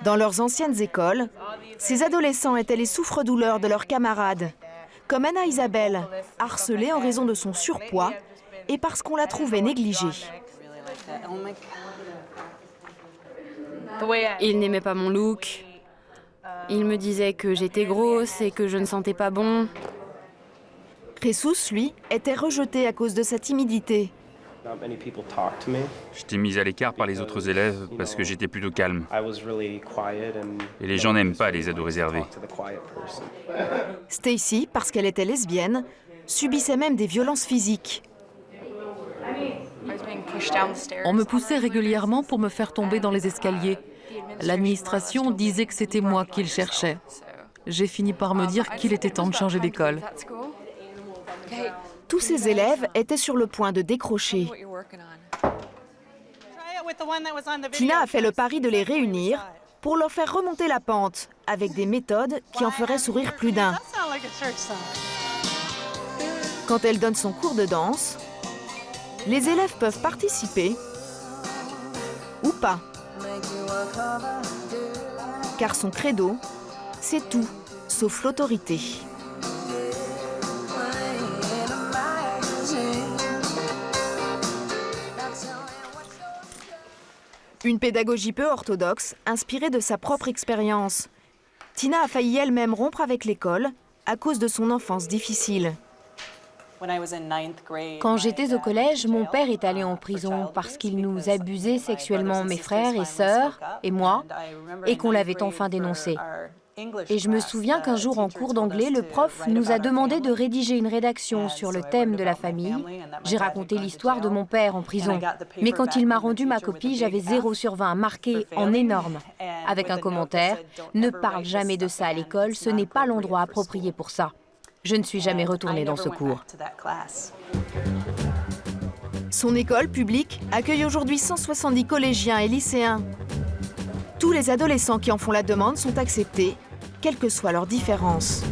Dans leurs anciennes écoles, ces adolescents étaient les souffres-douleurs de leurs camarades, comme Anna Isabelle, harcelée en raison de son surpoids et parce qu'on la trouvait négligée. Il n'aimait pas mon look. Il me disait que j'étais grosse et que je ne sentais pas bon. Jesus, lui, était rejeté à cause de sa timidité. J'étais mise à l'écart par les autres élèves parce que j'étais plutôt calme. Et les gens n'aiment pas les ados réservés. Stacy, parce qu'elle était lesbienne, subissait même des violences physiques. On me poussait régulièrement pour me faire tomber dans les escaliers. L'administration disait que c'était moi qu'il cherchait. J'ai fini par me dire qu'il était temps de changer d'école. Tous ces élèves étaient sur le point de décrocher. Tina a fait le pari de les réunir pour leur faire remonter la pente avec des méthodes qui en feraient sourire plus d'un. Quand elle donne son cours de danse, les élèves peuvent participer ou pas. Car son credo, c'est tout, sauf l'autorité. Une pédagogie peu orthodoxe, inspirée de sa propre expérience. Tina a failli elle-même rompre avec l'école à cause de son enfance difficile. Quand j'étais au collège, mon père est allé en prison parce qu'il nous abusait sexuellement, mes frères et sœurs, et moi, et qu'on l'avait enfin dénoncé. Et je me souviens qu'un jour en cours d'anglais, le prof nous a demandé de rédiger une rédaction sur le thème de la famille. J'ai raconté l'histoire de mon père en prison. Mais quand il m'a rendu ma copie, j'avais 0 sur 20, marqué en énorme, avec un commentaire « Ne parle jamais de ça à l'école, ce n'est pas l'endroit approprié pour ça ». Je ne suis jamais retournée dans ce cours. Son école publique accueille aujourd'hui 170 collégiens et lycéens. Tous les adolescents qui en font la demande sont acceptés, quelles que soient leurs différences.